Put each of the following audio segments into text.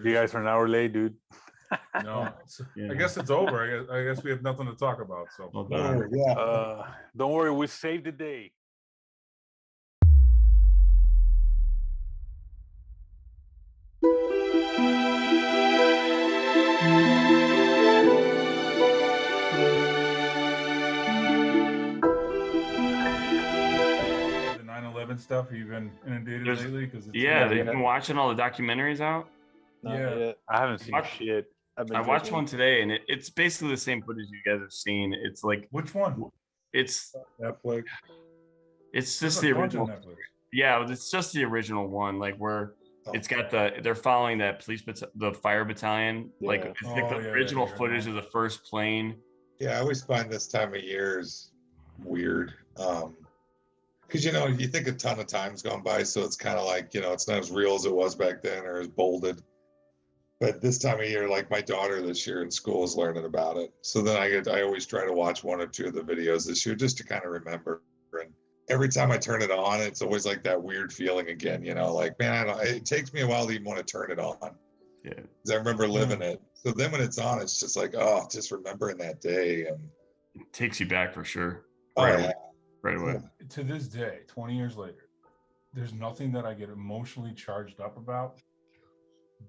You guys are an hour late, dude. No, Yeah. I guess it's over. I guess we have nothing to talk about. So Well, darn. Yeah. Don't worry, we saved the day. the 9/11 stuff. Have you been inundated There's- lately? Because Yeah, they've been watching all the documentaries out. Not Yeah. yet. I haven't seen What? shit. I watched one today, and it's basically the same footage you guys have seen. It's like Which one? it's Netflix. just There's the a bunch on original. Netflix. Yeah, it's just the original one, like where Oh. it's got they're following that the fire battalion. Like Yeah. it's like the Oh, yeah, original yeah, footage yeah. of the first plane. Yeah, I always find this time of year is weird. Because you think a ton of time's gone by, so it's kind of like, it's not as real as it was back then or as bolded. But this time of year, like my daughter this year in school is learning about it. So then I always try to watch one or two of the videos this year just to kind of remember. And every time I turn it on, it's always like that weird feeling again, like, man, it takes me a while to even want to turn it on. Yeah. Because I remember living it. So then when it's on, it's just like, oh, just remembering that day. And It takes you back for sure. oh, Right yeah. away. Right away. To this day, 20 years later, there's nothing that I get emotionally charged up about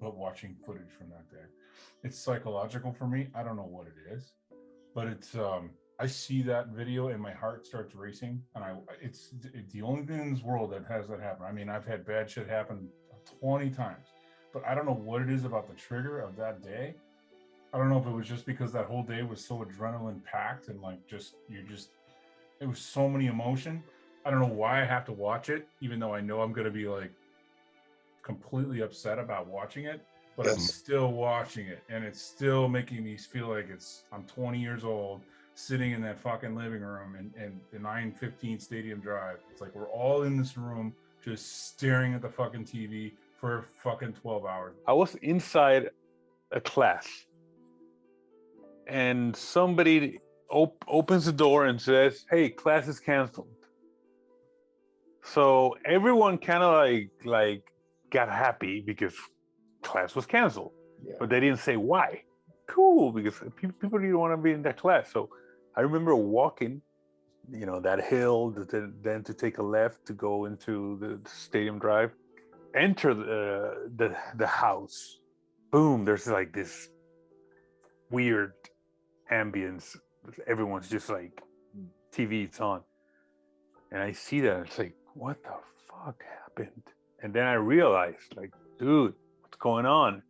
but watching footage from that day. It's psychological for me. I don't know what it is, but it's I see that video and my heart starts racing, and it's the only thing in this world that has that happen. I mean, I've had bad shit happen 20 times, but I don't know what it is about the trigger of that day. I don't know if it was just because that whole day was so adrenaline packed and like it was so many emotion. I don't know why I have to watch it, even though I know I'm going to be like completely upset about watching it, but I'm still watching it, and it's still making me feel like I'm 20 years old sitting in that fucking living room and the 915 Stadium Drive. It's like we're all in this room just staring at the fucking TV for fucking 12 hours. I was inside a class, and somebody opens the door and says, "Hey, class is canceled." So everyone kind of like got happy because class was canceled, Yeah. but they didn't say why. Cool, because people didn't want to be in that class. So I remember walking, that hill, then to take a left to go into the Stadium Drive, enter the house. Boom! There's like this weird ambience. Everyone's just like TV's on, and I see that. And it's like, what the fuck happened? And then I realized, like, dude, what's going on?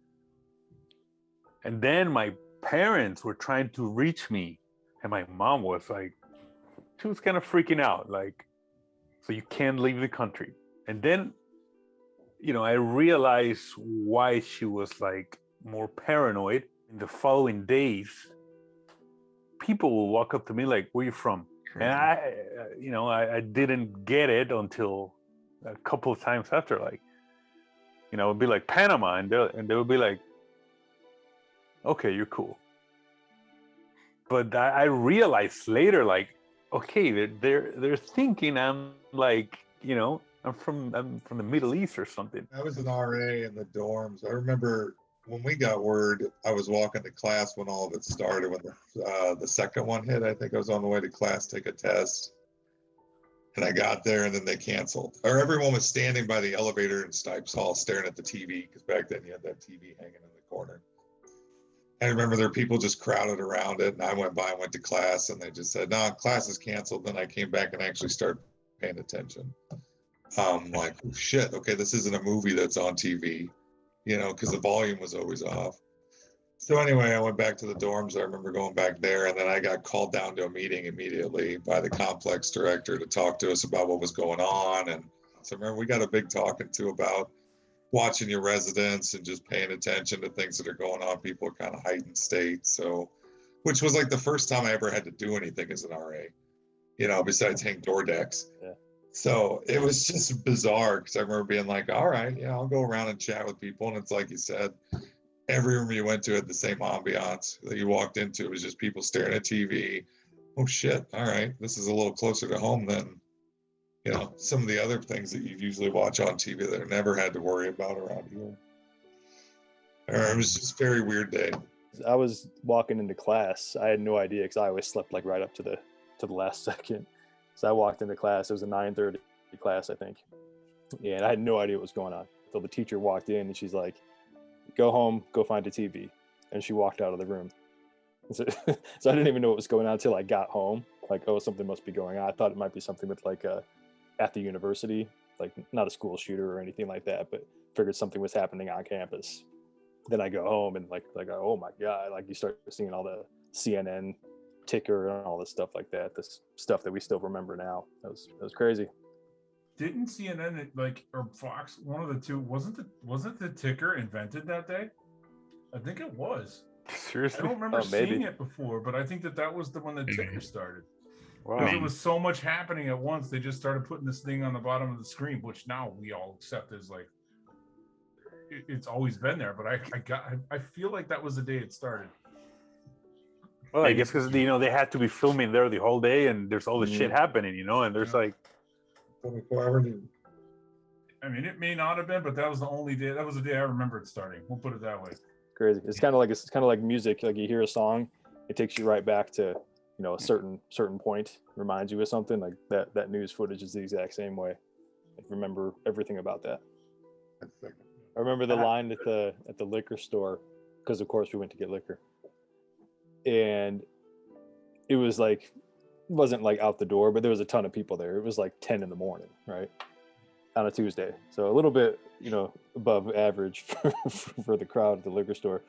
And then my parents were trying to reach me, and my mom was like, she was kind of freaking out, like, so you can't leave the country. And then, I realized why she was like more paranoid. In the following days, people will walk up to me like, "Where are you from?" Crazy. And I didn't get it until a couple of times after, like, it'd be like Panama, and they would be like, "Okay, you're cool." But I realized later, like, okay, they're thinking I'm like, I'm from the Middle East or something. I was an RA in the dorms. I remember when we got word, I was walking to class when all of it started, when the second one hit. I think I was on the way to class, take a test. And I got there, and then they canceled. Or everyone was standing by the elevator in Stipes Hall staring at the TV, because back then you had that TV hanging in the corner. I remember there were people just crowded around it, and I went by and went to class, and they just said, "No, class is canceled." Then I came back and actually started paying attention. Like, oh, shit, okay, this isn't a movie that's on TV, because the volume was always off. So anyway, I went back to the dorms. I remember going back there, and then I got called down to a meeting immediately by the complex director to talk to us about what was going on. And so I remember we got a big talking to about watching your residents and just paying attention to things that are going on. People are kind of heightened state. So, which was like the first time I ever had to do anything as an RA, besides hang door decks. Yeah. So it was just bizarre, because I remember being like, all right, I'll go around and chat with people. And it's like you said, every room you went to had the same ambiance that you walked into. It was just people staring at TV. Oh shit, all right, this is a little closer to home than some of the other things that you usually watch on TV that I never had to worry about around here. It was just a very weird day. I was walking into class. I had no idea because I always slept like right up to the last second. So I walked into class. It was a 9:30 class, I think, and I had no idea what was going on until the teacher walked in and she's like, "Go home, go find a TV," and she walked out of the room. So, so I didn't even know what was going on until I got home. Like, oh, something must be going on. I thought it might be something with like at the university, like not a school shooter or anything like that, but figured something was happening on campus. Then I go home and like oh my God, like you start seeing all the CNN ticker and all this stuff like that, this stuff that we still remember now. That was crazy. Didn't CNN or Fox, one of the two, wasn't the ticker invented that day? I think it was. I Seriously? don't remember maybe. seeing it before, but I think that was the one that ticker started. Wow. Because it was so much happening at once, they just started putting this thing on the bottom of the screen, which now we all accept as like it's always been there. But I feel like that was the day it started. Well, I guess because they had to be filming there the whole day, and there's all this shit happening, and there's like 24-hour news. I mean, it may not have been, but that was the only day. That was the day I remember it starting. We'll put it that way. Crazy. It's kind of like music. Like you hear a song, it takes you right back to a certain point, reminds you of something. Like that news footage is the exact same way. I remember everything about that. I remember the line at the liquor store, because of course we went to get liquor, and it was like, it wasn't like out the door, but there was a ton of people there. It was like 10 in the morning, right, on a Tuesday, so a little bit above average for the crowd at the liquor store,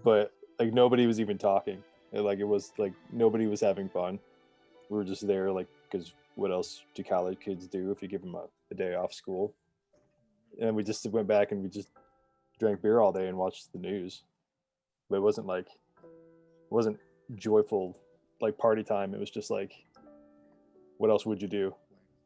but like nobody was even talking. It was like nobody was having fun. We were just there like, because what else do college kids do if you give them a day off school? And we just went back and we just drank beer all day and watched the news. But it wasn't joyful like party time. It was just like, what else would you do?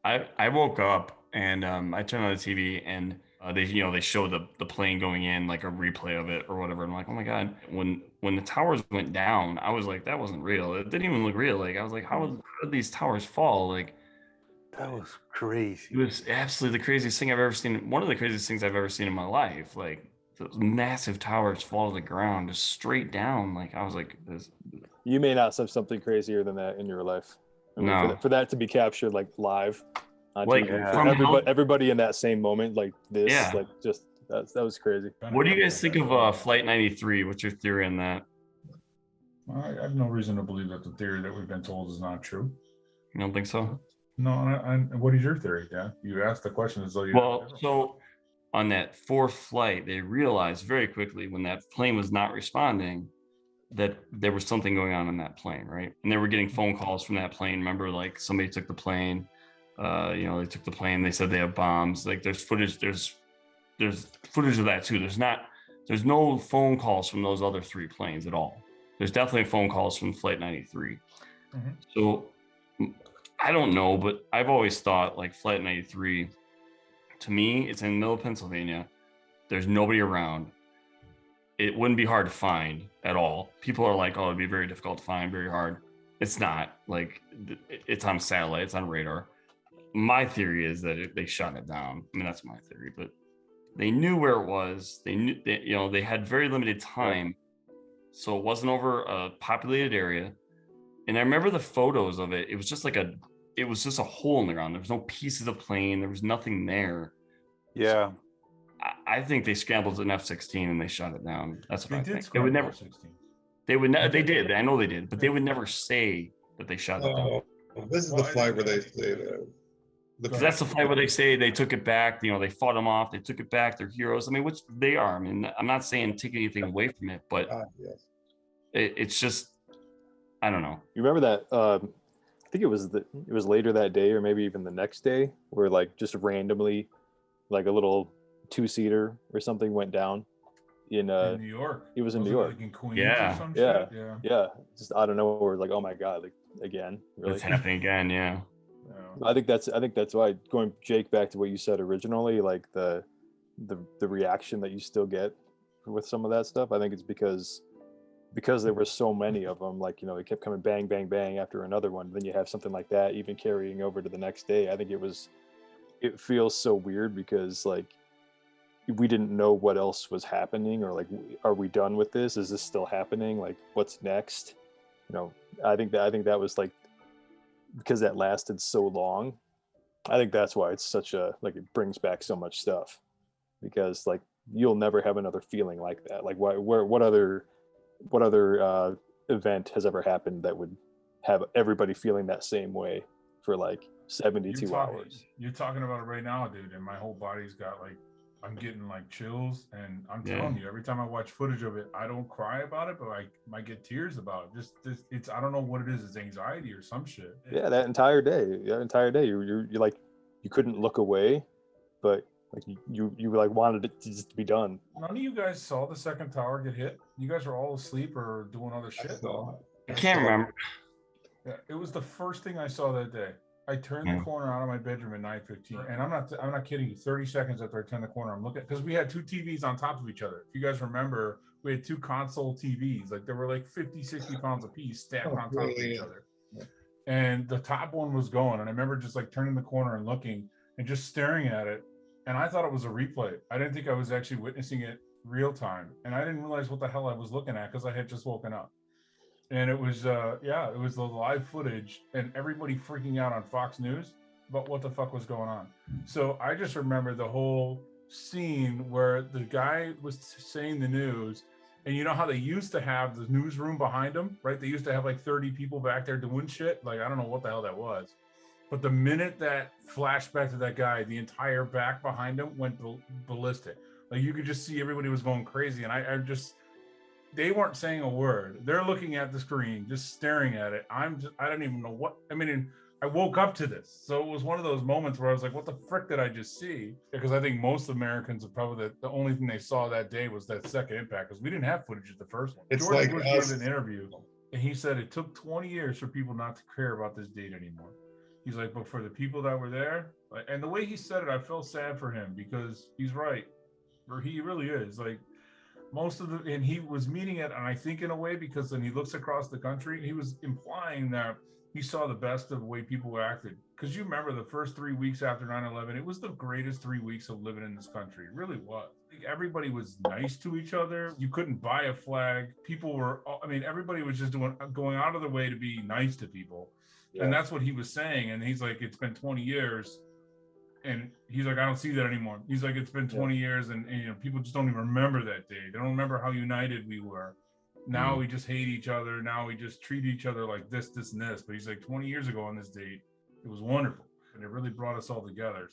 I woke up and I turned on the TV and they showed the plane going in, like a replay of it or whatever. I'm like, oh my God. When the towers went down, I was like, that wasn't real. It didn't even look real. Like I was like, how did these towers fall? Like that was crazy. It was absolutely the craziest thing I've ever seen. One of the craziest things I've ever seen in my life. Like those massive towers fall to the ground, just straight down. Like I was like, this. You may not have something crazier than that in your life. I mean, no. For that to be captured like live on like TV, everybody in that same moment, like this, like just that was crazy. What do you guys think of Flight 93? What's your theory on that? I have no reason to believe that the theory that we've been told is not true. You don't think so? No. What is your theory, Dan? You asked the question as though you. Well, so on that fourth flight, they realized very quickly when that plane was not responding that there was something going on in that plane, right? And they were getting phone calls from that plane. Remember, like somebody took the plane. They took the plane. They said they have bombs. Like there's footage. There's footage of that too. There's no phone calls from those other three planes at all. There's definitely phone calls from Flight 93. Mm-hmm. So I don't know, but I've always thought like Flight 93, to me, it's in the middle of Pennsylvania. There's nobody around. It wouldn't be hard to find at all. People are like, oh, it'd be very difficult to find, very hard. It's not. Like, it's on satellite, it's on radar. My theory is that they shut it down. I mean, that's my theory, but they knew where it was. They knew that, they had very limited time. So it wasn't over a populated area. And I remember the photos of it. It was just a hole in the ground. There was no pieces of plane. There was nothing there. Yeah. So I think they scrambled an F-16 and they shut it down. That's what I think. They would never. They did. I know they did, but they would never say that they shut it down. This is the flight where they say that. That's the flight where they say they took it back. They fought them off. They took it back. They're heroes. I mean, which they are. I mean, I'm not saying take anything away from it, but it's just, I don't know. You remember that? I think it was later that day, or maybe even the next day, where like just randomly, like a little 2-seater or something went down in New York. It was in New York. Like in Queens yeah. Or some yeah. Shit? Yeah. Just out of nowhere, like, oh my God, like again. Really? It's happening again. Yeah. I think that's why, going Jake back to what you said originally, like the reaction that you still get with some of that stuff. I think it's because there were so many of them, like, it kept coming bang, bang, bang after another one. Then you have something like that, even carrying over to the next day. I think it feels so weird because like we didn't know what else was happening, or like, are we done with this? Is this still happening? Like, what's next? You know, I think that was like, because that lasted so long. I think that's why it's such a, like, it brings back so much stuff, because like you'll never have another feeling like that. Like, what other event has ever happened that would have everybody feeling that same way for like 72 hours? You're talking about it right now, dude, and my whole body's got like, I'm getting like chills, and I'm Yeah. telling you, every time I watch footage of it, I don't cry about it, but I might get tears about it. Just it's, I don't know what it is. It's anxiety or some shit. Yeah, that entire day, you're like, you couldn't look away, but like you like wanted it to just be done. None of you guys saw the second tower get hit. You guys were all asleep or doing other I shit. saw I can't remember. Yeah, it was the first thing I saw that day. I turned the corner out of my bedroom at 9:15, and I'm not kidding you. 30 seconds after I turned the corner, I'm looking, because we had two TVs on top of each other. If you guys remember, we had two console TVs. Like, they were like 50, 60 pounds a piece stacked on top of each other. And the top one was going, and I remember just like turning the corner and looking and just staring at it. And I thought it was a replay. I didn't think I was actually witnessing it real time. And I didn't realize what the hell I was looking at, because I had just woken up. And it was, it was the live footage, and everybody freaking out on Fox News about what the fuck was going on. So I just remember the whole scene where the guy was saying the news, and you know how they used to have the newsroom behind them, right? They used to have like 30 people back there doing shit. Like, I don't know what the hell that was. But the minute that flashback to that guy, the entire back behind him went ballistic. Like, you could just see everybody was going crazy. And I just, they weren't saying a word. They're looking at the screen, just staring at it. I don't even know what, I mean, I woke up to this. So it was one of those moments where I was like, what the frick did I just see? Because I think most Americans are probably, the only thing they saw that day was that second impact, because we didn't have footage of the first one. It's George like Bush us. gave an interview, and he said it took 20 years for people not to care about this date anymore. He's like, but for the people that were there, like, and the way he said it, I felt sad for him, because he's right. Or he really is. Like, most of the, and he was meaning it, and I think in a way, because when he looks across the country, he was implying that he saw the best of the way people acted. Because you remember the first 3 weeks after 9/11, it was the greatest 3 weeks of living in this country. It really was. Like, everybody was nice to each other. You couldn't buy a flag. People were, I mean, everybody was just going out of their way to be nice to people. Yeah. And that's what he was saying. And he's like, it's been 20 years. And he's like, I don't see that anymore. He's like, it's been 20 years, and you know, people just don't even remember that day. They don't remember how united we were. Now we just hate each other. Now we just treat each other like this, and this. But he's like, 20 years ago on this date, it was wonderful, and it really brought us all together.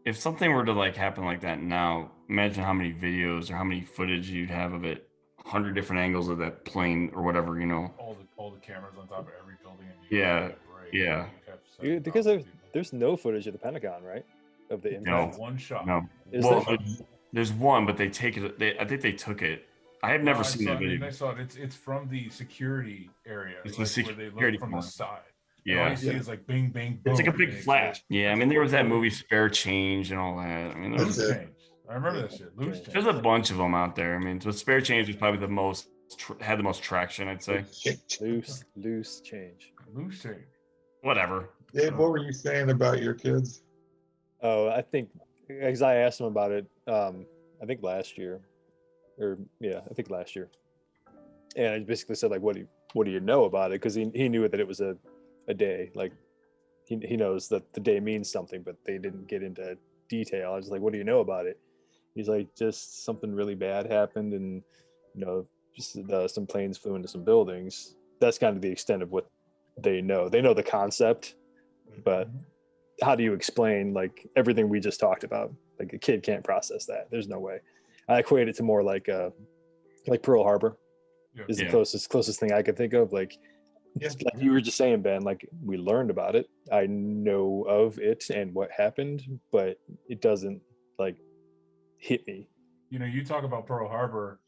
If something were to like happen like that now, imagine how many videos or how many footage you'd have of it, 100 different angles of that plane or whatever, you know. All the cameras on top of every building. Yeah. Because there's no footage of the Pentagon, right? Of the impact. No, one shot. No. There's one, but they take it. I think they took it. I have never seen that video. I saw it. It's from the security area. It's like, the security where they look from the side. Yeah. All you see is like bing, bing, boom. It's like a big flash. Yeah, I mean, there was that movie Spare Change and all that. I mean, Loose Change. I remember that shit. Loose Change. There's a bunch of them out there. I mean, but Spare Change was probably the most had the most traction, I'd say. Loose change. Loose change. Whatever. Dave, what were you saying about your kids? Oh, I think, because I asked him about it, I think last year, I think last year, and I basically said, like, what do you know about it? Because he knew that it was a day, like he knows that the day means something, but they didn't get into detail. I was like, what do you know about it? He's like, just something really bad happened, and just some planes flew into some buildings. That's kind of the extent of what they know. They know the concept, but how do you explain like everything we just talked about? Like, a kid can't process that. There's no way. I equate it to more like Pearl Harbor is the closest thing I could think of. Like you were just saying, Ben, like, we learned about it. I know of it and what happened, but it doesn't like hit me. You talk about Pearl Harbor,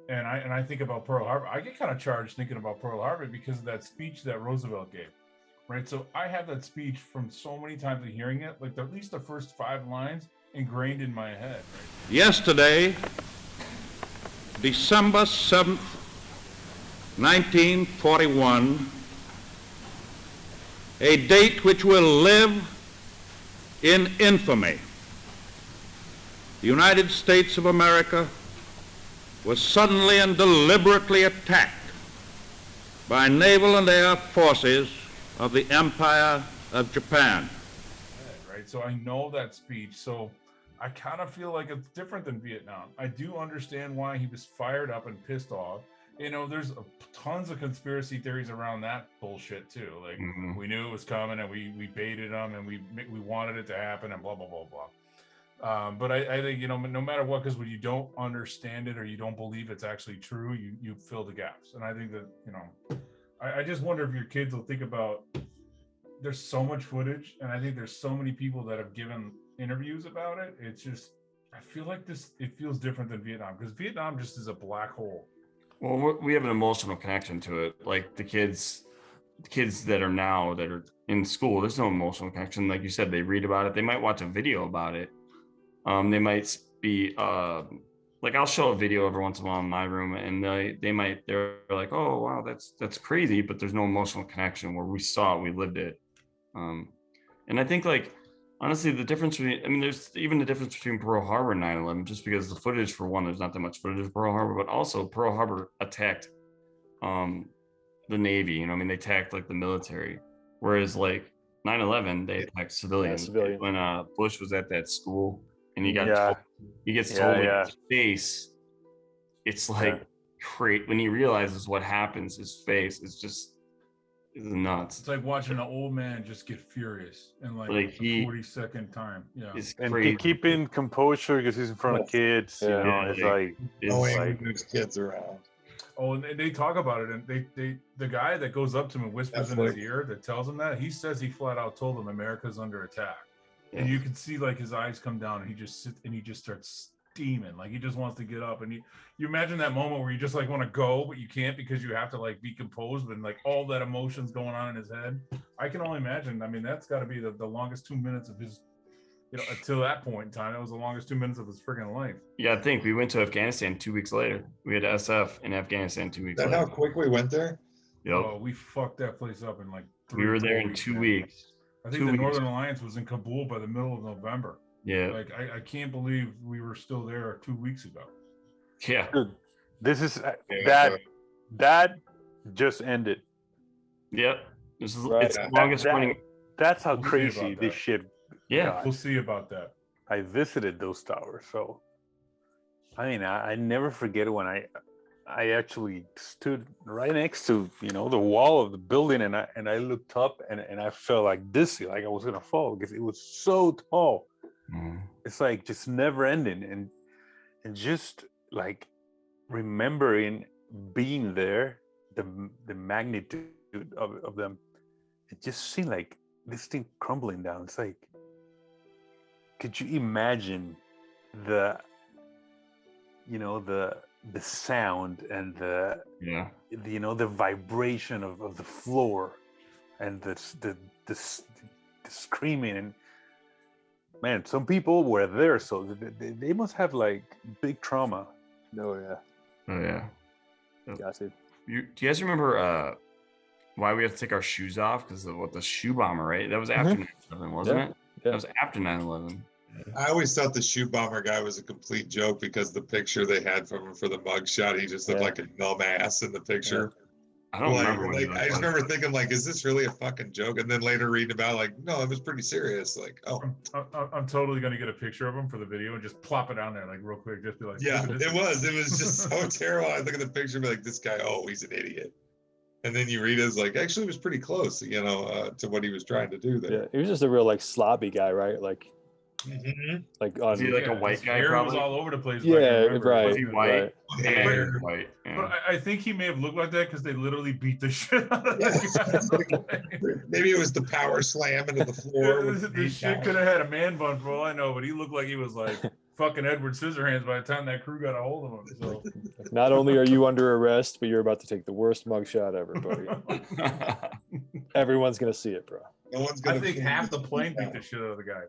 and I think about Pearl Harbor. I get kind of charged thinking about Pearl Harbor because of that speech that Roosevelt gave. Right, so I have that speech from so many times of hearing it, like at least the first 5 lines ingrained in my head. Right? Yesterday, December 7th, 1941, a date which will live in infamy. the United States of America was suddenly and deliberately attacked by naval and air forces of the Empire of Japan. Right, so I know that speech, so I kind of feel like it's different than Vietnam. I do understand why he was fired up and pissed off. You know, there's tons of conspiracy theories around that bullshit too. Like we knew it was coming and we baited them and we wanted it to happen and blah blah blah blah. But I think, you know, no matter what, because when you don't understand it or you don't believe it's actually true, you fill the gaps. And I think that, you know, I just wonder if your kids will think about. There's so much footage, and I think there's so many people that have given interviews about it. It's just, I feel like it feels different than Vietnam, because Vietnam just is a black hole. Well, we have an emotional connection to it. Like the kids that are now that are in school, there's no emotional connection. Like you said, they read about it. They might watch a video about it. They might be like, I'll show a video every once in a while in my room, and they're like, oh wow, that's crazy, but there's no emotional connection where we saw it, we lived it. And I think, like, honestly, the difference between, I mean, there's even the difference between Pearl Harbor and 9/11, just because the footage, for one, there's not that much footage of Pearl Harbor, but also Pearl Harbor attacked the Navy, you know, I mean, they attacked like the military, whereas like 9/11, they attacked civilians. civilian. When Bush was at that school and he gets Yeah, told in yeah. his face, it's like great when he realizes what happens, his face is just nuts. It's like watching an old man just get furious in like Like, a 40-second time. Yeah. It's And crazy. keeping composure because he's in front of kids. You Yeah. know, it's like It's Knowing like, there's kids around. Oh, and they talk about it, and the guy that goes up to him and whispers in his Netflix. ear that tells him that, he says he flat out told him America's under attack. And Yeah. you can see like his eyes come down, and he just sits and he just starts steaming, like he just wants to get up. And you imagine that moment where you just like want to go, but you can't because you have to like be composed, and like all that emotion's going on in his head. I can only imagine. I mean, that's got to be the longest 2 minutes of his, you know, until that point in time, that was the longest 2 minutes of his friggin' life. yeah, I think we went to Afghanistan 2 weeks later. We had SF in Afghanistan 2 weeks Is that how later. quick we went there? Yep. Oh, we fucked that place up in like We were there 4 in weeks, 2 man. weeks. I think 2 the weeks. Northern Alliance was in Kabul by the middle of November. Yeah. Like I can't believe we were still there 2 weeks ago. Yeah. dude, this is Yeah. that just ended. Yep. This is Right. it's the longest That- running. That's how We'll see crazy about this that. shit. Yeah. got. We'll see about that. I visited those towers, so I mean, I never forget when I actually stood right next to, you know, the wall of the building, and I looked up and I felt like dizzy, like I was gonna fall because it was so tall. Mhm. It's like just never ending, and just like remembering being there, the magnitude of them, it just seemed like this thing crumbling down. It's like, could you imagine the, you know, the sound and the you know, the vibration of the floor and the screaming, and man, some people were there, so they must have like big trauma. Oh yeah, Oh yeah. got to. Do you guys remember why we have to take our shoes off? Because of what, the shoe bomber, right? That was after 9/11, wasn't Yeah. it? Yeah. That was after 9/11. I always thought the shoe bomber guy was a complete joke because the picture they had from him for the mugshot, he just looked Yeah. like a numb ass in the picture. I don't Like, remember what he like, looked I just like. remember thinking, like, is this really a fucking joke? And then later reading about, like, no, it was pretty serious. Like, oh, I'm totally gonna get a picture of him for the video and just plop it on there like real quick, just be like, yeah, look at this. it was just so terrible. I look at the picture and be like, this guy, oh, he's an idiot. And then you read it, it's like, actually, it was pretty close, you know, to what he was trying to do Yeah, there. he was just a real like slobby guy, right? Like Mhm. on. Is he like a his white guy, hair was probably? all over the place. if I can Yeah, remember. right. Was he white? right. Yeah, Hair. he was white. Yeah. But I think he may have looked like that because they literally beat the shit out of that guy. Maybe it was the power slam into the floor. with the This shit beat could down. have had a man bun for all I know, but he looked like he was like fucking Edward Scissorhands by the time that crew got a hold of him. So Like, not only are you under arrest, but you're about to take the worst mugshot ever, buddy. Everyone's gonna see it, bro. No one's I gonna think pin half you the plane beat down. the shit out of the guy.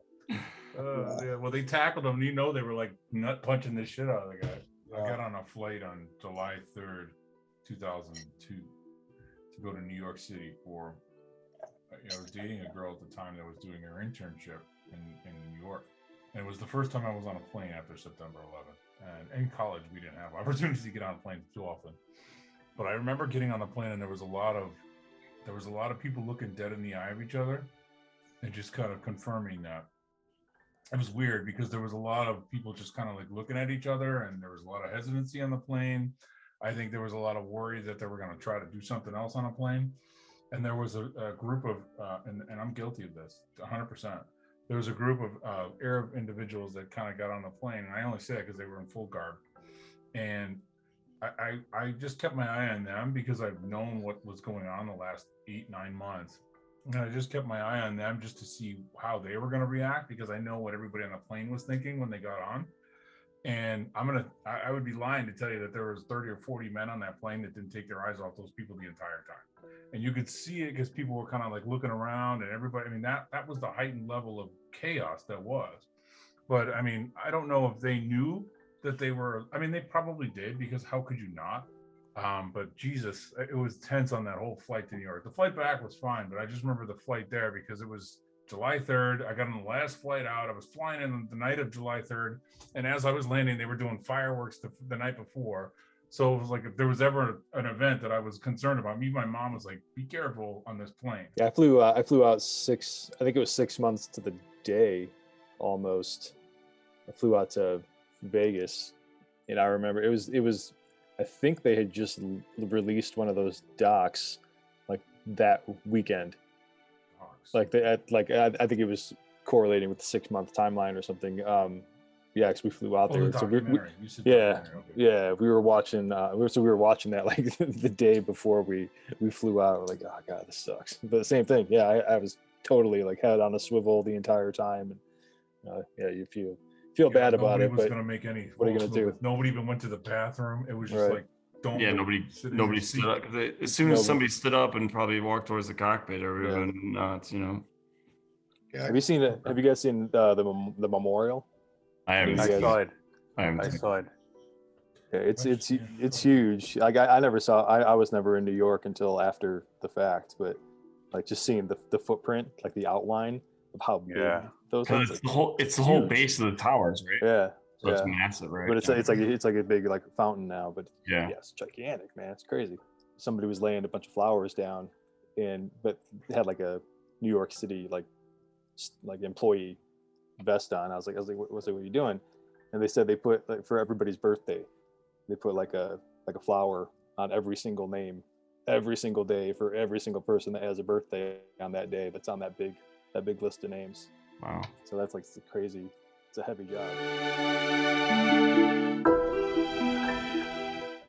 Yeah, well, they tackled him. And you know, they were like nut punching the shit out of the guy. I got on a flight on July 3rd, 2002, to go to New York City for. I was dating a girl at the time that was doing her internship in New York, And it was the first time I was on a plane after September 11th. And in college, we didn't have opportunities to get on planes too often. But I remember getting on the plane, and there was a lot of people looking dead in the eye of each other, and just kind of confirming that. It was weird because there was a lot of people just kind of like looking at each other, and there was a lot of hesitancy on the plane. I think there was a lot of worry that they were going to try to do something else on a plane. And there was a group of, and I'm guilty of this 100%. There was a group of Arab individuals that kind of got on the plane. And I only say that because they were in full garb. And I just kept my eye on them because I've known what was going on the last 8-9 months. And I just kept my eye on them just to see how they were going to react, because I know what everybody on the plane was thinking when they got on. And I would be lying to tell you that there was 30 or 40 men on that plane that didn't take their eyes off those people the entire time. And you could see it because people were kind of like looking around, and everybody, I mean, that was the heightened level of chaos that was. But I mean, I don't know if they knew that they were, I mean, they probably did, because how could you not? But Jesus, it was tense on that whole flight to New York. The flight back was fine, but I just remember the flight there because it was July 3rd. I got on the last flight out. I was flying in the night of July 3rd. And as I was landing, they were doing fireworks the night before. So it was like, if there was ever an event that I was concerned about, my mom was like, be careful on this plane. Yeah, I flew out I think it was 6 months to the day almost. I flew out to Vegas, and I remember it was I think they had just released one of those docs like that weekend. Like I think it was correlating with the 6-month timeline or something. Yeah, because we flew out there. So we were watching. We were watching that like the day before we flew out. We're like, oh god, this sucks. But the same thing. Yeah, I was totally like head on a swivel the entire time. And yeah, you feel bad about it. Was but going to make any. What are you going to do? Nobody even went to the bathroom. It was just like, don't. Yeah, nobody stood up. As soon as somebody stood up and probably walked towards the cockpit, or even nuts, you know. Yeah, Have you guys seen the memorial? I haven't. I saw it. I saw it. Yeah, it's huge. Like I never saw. I was never in New York until after the fact, but like just seeing the footprint, like the outline of how big those are. It's the whole base of the towers, right? Yeah. So it's massive, right? But it's like a big like fountain now. But yeah, it's gigantic, man. It's crazy. Somebody was laying a bunch of flowers down, but they had like a New York City like employee vest on. I was like, what are you doing? And they said they put like for everybody's birthday, they put like a flower on every single name, every single day for every single person that has a birthday on that day. That's on that big list of names. Wow. So that's like crazy. It's a heavy job.